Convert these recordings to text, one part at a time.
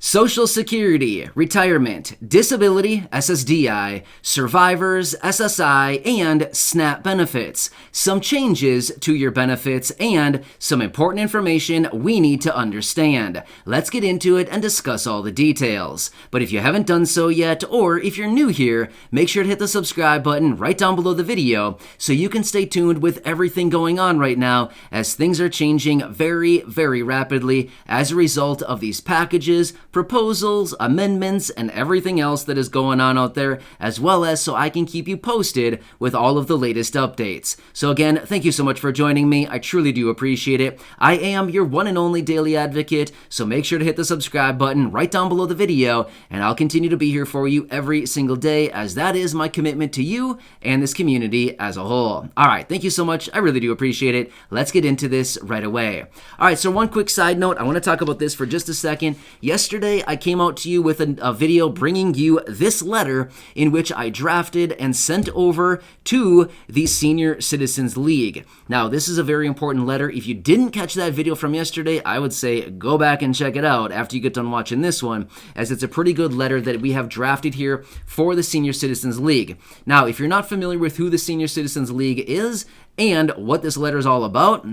Social Security, Retirement, Disability, SSDI, Survivors, SSI, and SNAP benefits. Some changes to your benefits and some important information we need to understand. Let's get into it and discuss all the details. But if you haven't done so yet, or if you're new here, make sure to hit the subscribe button right down below the video so you can stay tuned with everything going on right now as things are changing very, very rapidly as a result of these packages, proposals, amendments, and everything else that is going on out there, as well as so I can keep you posted with all of the latest updates. So again, thank you so much for joining me. I truly do appreciate it. I am your one and only daily advocate, so make sure to hit the subscribe button right down below the video, and I'll continue to be here for you every single day, as that is my commitment to you and this community as a whole. All right, thank you so much. I really do appreciate it. Let's get into this right away. All right, so one quick side note. I want to talk about this for just a second. Yesterday, I came out to you with a video bringing you this letter in which I drafted and sent over to the Senior Citizens League. Now, this is a very important letter. If you didn't catch that video from yesterday, I would say go back and check it out after you get done watching this one, as it's a pretty good letter that we have drafted here for the Senior Citizens League. Now, if you're not familiar with who the Senior Citizens League is and what this letter is all about,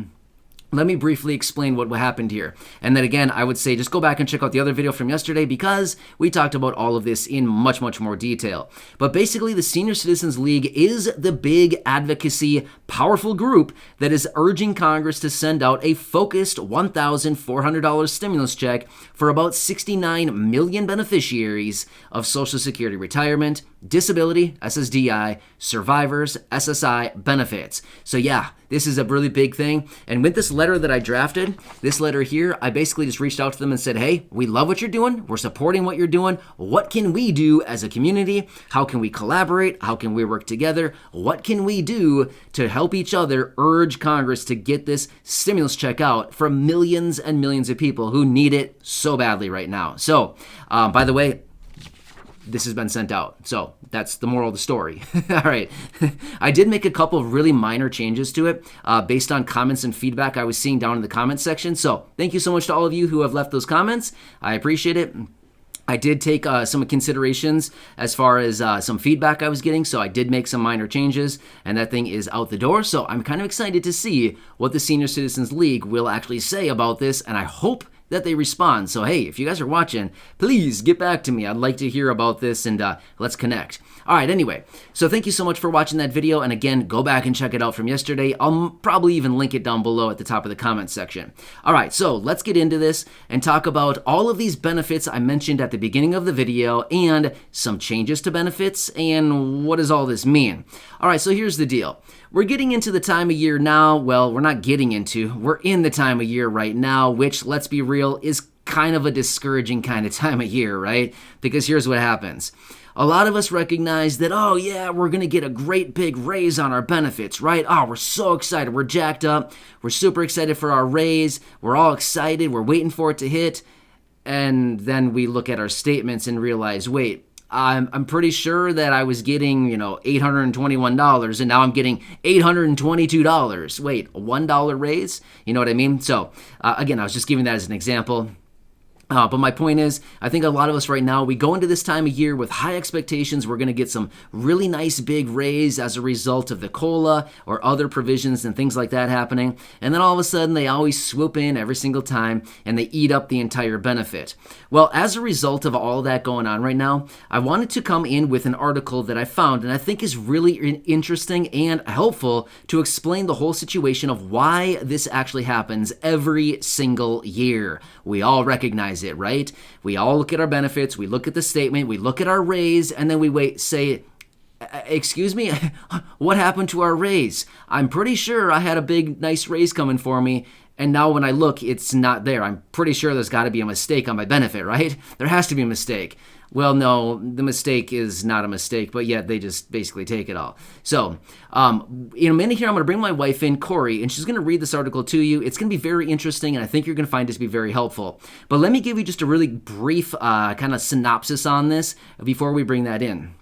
let me briefly explain what happened here. And then again, I would say just go back and check out the other video from yesterday because we talked about all of this in much, much more detail. But basically, the Senior Citizens League is the big advocacy, powerful group that is urging Congress to send out a focused $1,400 stimulus check for about 69 million beneficiaries of Social Security retirement, disability, SSDI, survivors, SSI benefits. So yeah, this is a really big thing. And with this letter that I drafted, this letter here, I basically just reached out to them and said, hey, we love what you're doing. We're supporting what you're doing. What can we do as a community? How can we collaborate? How can we work together? What can we do to help each other urge Congress to get this stimulus check out for millions and millions of people who need it so badly right now? So, by the way, this has been sent out. So that's the moral of the story. All right. I did make a couple of really minor changes to it based on comments and feedback I was seeing down in the comments section. So thank you so much to all of you who have left those comments. I appreciate it. I did take some considerations as far as some feedback I was getting, so I did make some minor changes, and that thing is out the door. So I'm kind of excited to see what the Senior Citizens League will actually say about this, and I hope that they respond. So hey, if you guys are watching, please get back to me. I'd like to hear about this, and let's connect. All right, anyway, so thank you so much for watching that video, and again, go back and check it out from yesterday. I'll probably even link it down below at the top of the comments section. All right, so let's get into this and talk about all of these benefits I mentioned at the beginning of the video and some changes to benefits, and what does all this mean? All right, so here's the deal. We're getting into the time of year now. Well, we're not getting into. We're in the time of year right now, which, let's be real, is kind of a discouraging kind of time of year, right? Because here's what happens. A lot of us recognize that, oh yeah, we're going to get a great big raise on our benefits, right? Oh, we're so excited. We're jacked up. We're super excited for our raise. We're all excited. We're waiting for it to hit. And then we look at our statements and realize, wait, I'm pretty sure that I was getting, $821, and now I'm getting $822. Wait, a $1 raise? You know what I mean? So, again, I was just giving that as an example. But my point is, I think a lot of us right now, we go into this time of year with high expectations. We're going to get some really nice big raise as a result of the COLA or other provisions and things like that happening. And then all of a sudden, they always swoop in every single time and they eat up the entire benefit. Well, as a result of all that going on right now, I wanted to come in with an article that I found and I think is really interesting and helpful to explain the whole situation of why this actually happens every single year. We all recognize it, right? We all look at our benefits, we look at the statement, we look at our raise, and then we say, excuse me, what happened to our raise? I'm pretty sure I had a big, nice raise coming for me, and now when I look, it's not there. I'm pretty sure there's got to be a mistake on my benefit, right? There has to be a mistake. Well, no, the mistake is not a mistake, but yet they just basically take it all. So, in a minute here, I'm going to bring my wife in, Corey, and she's going to read this article to you. It's going to be very interesting, and I think you're going to find this to be very helpful. But let me give you just a really brief kind of synopsis on this before we bring that in.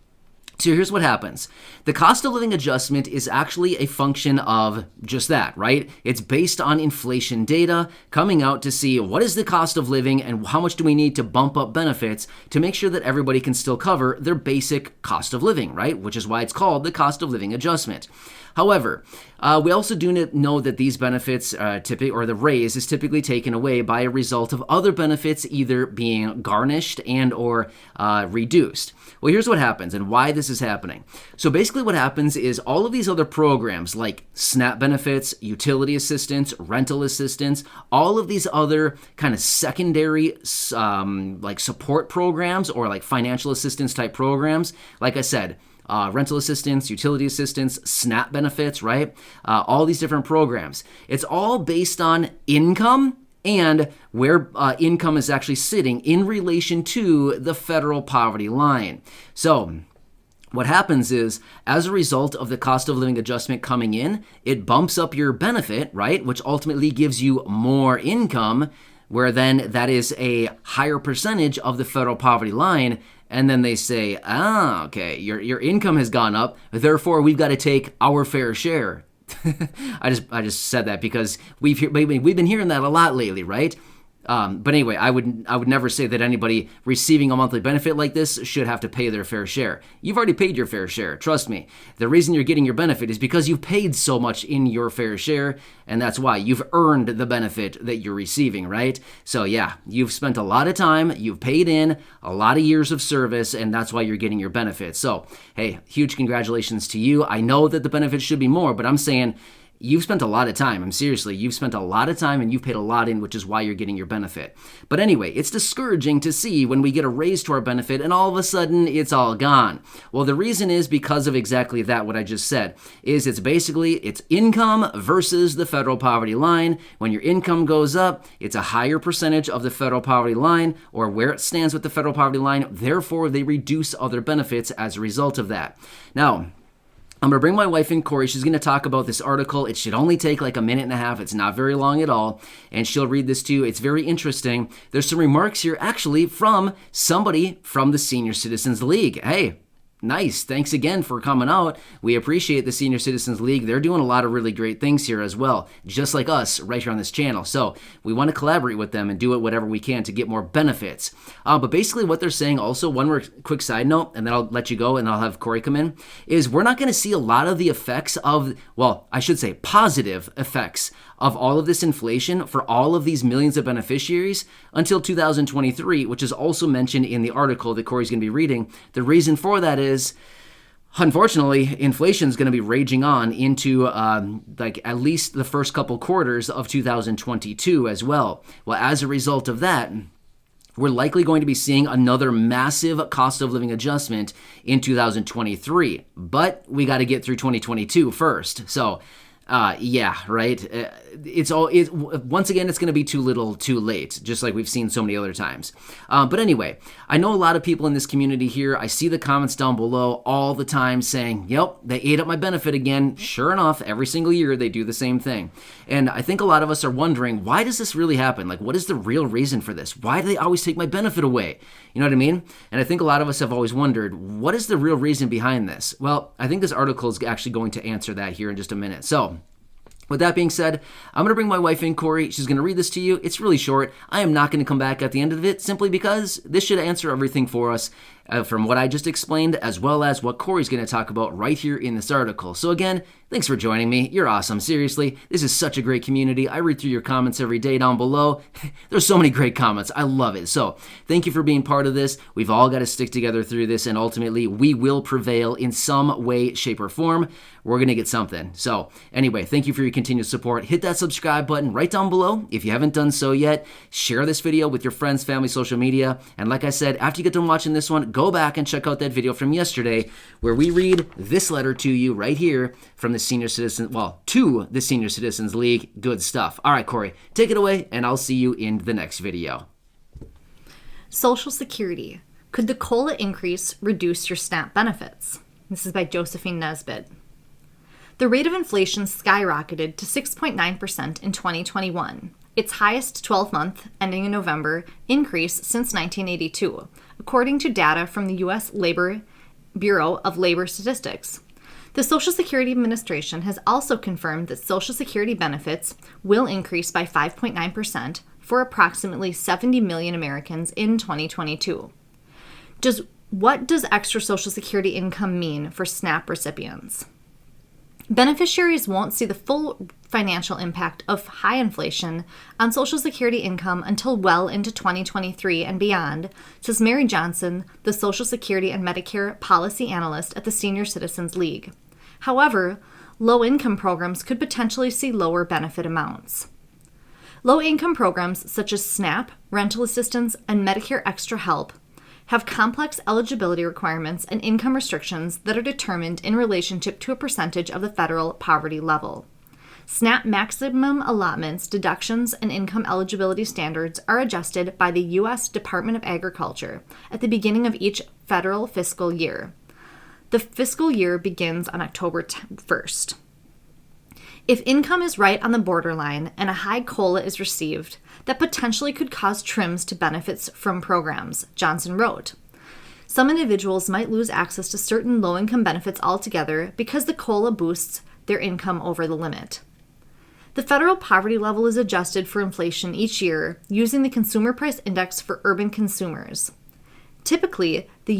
So here's what happens. The cost of living adjustment is actually a function of just that, right? It's based on inflation data coming out to see what is the cost of living and how much do we need to bump up benefits to make sure that everybody can still cover their basic cost of living, right? Which is why it's called the cost of living adjustment. However, we also do know that these benefits typically, or the raise is typically taken away by a result of other benefits either being garnished and or reduced. Well, here's what happens and why this is happening. So basically what happens is all of these other programs like SNAP benefits, utility assistance, rental assistance, all of these other kind of secondary like support programs or like financial assistance type programs, like I said, rental assistance, utility assistance, SNAP benefits, right? All these different programs. It's all based on income and where income is actually sitting in relation to the federal poverty line. So what happens is, as a result of the cost of living adjustment coming in, it bumps up your benefit, right? Which ultimately gives you more income, where then that is a higher percentage of the federal poverty line. And then they say, okay, your income has gone up, therefore we've got to take our fair share. I just said that because we've been hearing that a lot lately, right? But anyway, I would never say that anybody receiving a monthly benefit like this should have to pay their fair share. You've already paid your fair share. Trust me. The reason you're getting your benefit is because you've paid so much in your fair share, and that's why you've earned the benefit that you're receiving, right? So yeah, you've spent a lot of time, you've paid in a lot of years of service, and that's why you're getting your benefit. So hey, huge congratulations to you. I know that the benefits should be more, but I'm saying you've spent a lot of time. Seriously, you've spent a lot of time and you've paid a lot in, which is why you're getting your benefit. But anyway, it's discouraging to see when we get a raise to our benefit and all of a sudden it's all gone. Well, the reason is because of exactly that, what I just said, is it's income versus the federal poverty line. When your income goes up, it's a higher percentage of the federal poverty line or where it stands with the federal poverty line. Therefore, they reduce other benefits as a result of that. Now, I'm going to bring my wife in, Corey. She's going to talk about this article. It should only take like a minute and a half. It's not very long at all. And she'll read this to you. It's very interesting. There's some remarks here actually from somebody from the Senior Citizens League. Hey, nice. Thanks again for coming out. We appreciate the Senior Citizens League. They're doing a lot of really great things here as well, just like us right here on this channel. So we want to collaborate with them and do it whatever we can to get more benefits. But basically what they're saying also, one more quick side note, and then I'll let you go and I'll have Corey come in, is we're not going to see a lot of the effects of, well, I should say positive effects of all of this inflation for all of these millions of beneficiaries until 2023, which is also mentioned in the article that Corey's going to be reading. The reason for that is, unfortunately, inflation is going to be raging on into like at least the first couple quarters of 2022 as well. Well, as a result of that, we're likely going to be seeing another massive cost of living adjustment in 2023. But we got to get through 2022 first. So yeah, right. Once again, it's going to be too little, too late, just like we've seen so many other times. But anyway, I know a lot of people in this community here. I see the comments down below all the time saying, yep, they ate up my benefit again. Sure enough, every single year they do the same thing. And I think a lot of us are wondering, why does this really happen? Like, what is the real reason for this? Why do they always take my benefit away? You know what I mean? And I think a lot of us have always wondered, what is the real reason behind this? Well, I think this article is actually going to answer that here in just a minute. So, with that being said, I'm going to bring my wife in, Corey. She's going to read this to you. It's really short. I am not going to come back at the end of it simply because this should answer everything for us from what I just explained, as well as what Corey's going to talk about right here in this article. So again, thanks for joining me. You're awesome. Seriously, this is such a great community. I read through your comments every day down below. There's so many great comments. I love it. So thank you for being part of this. We've all got to stick together through this, and ultimately we will prevail in some way, shape, or form. We're going to get something. So anyway, thank you for your continued support. Hit that subscribe button right down below if you haven't done so yet. Share this video with your friends, family, social media. And like I said, after you get done watching this one, go back and check out that video from yesterday where we read this letter to you right here from the Senior Citizen, to the Senior Citizens League. Good stuff. All right, Corey, take it away, and I'll see you in the next video. Social Security. Could the COLA increase reduce your SNAP benefits? This is by Josephine Nesbitt. The rate of inflation skyrocketed to 6.9% in 2021, its highest 12-month, ending in November, increase since 1982, according to data from the U.S. Labor Bureau of Labor Statistics. The Social Security Administration has also confirmed that Social Security benefits will increase by 5.9% for approximately 70 million Americans in 2022. What does extra Social Security income mean for SNAP recipients? Beneficiaries won't see the full financial impact of high inflation on Social Security income until well into 2023 and beyond, says Mary Johnson, the Social Security and Medicare policy analyst at the Senior Citizens League. However, low-income programs could potentially see lower benefit amounts. Low-income programs such as SNAP, rental assistance, and Medicare Extra Help have complex eligibility requirements and income restrictions that are determined in relationship to a percentage of the federal poverty level. SNAP maximum allotments, deductions, and income eligibility standards are adjusted by the U.S. Department of Agriculture at the beginning of each federal fiscal year. The fiscal year begins on October 1st. If income is right on the borderline and a high COLA is received, that potentially could cause trims to benefits from programs, Johnson wrote. Some individuals might lose access to certain low-income benefits altogether because the COLA boosts their income over the limit. The federal poverty level is adjusted for inflation each year using the Consumer Price Index for urban consumers. Typically, the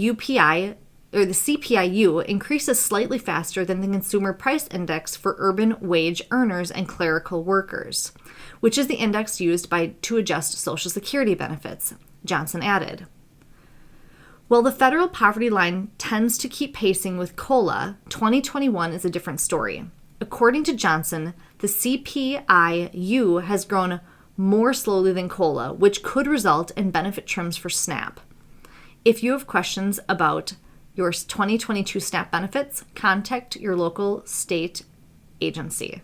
CPIU increases slightly faster than the Consumer Price Index for urban wage earners and clerical workers, which is the index used to adjust Social Security benefits, Johnson added. While the federal poverty line tends to keep pacing with COLA, 2021 is a different story. According to Johnson, the CPIU has grown more slowly than COLA, which could result in benefit trims for SNAP. If you have questions about your 2022 SNAP benefits, contact your local state agency.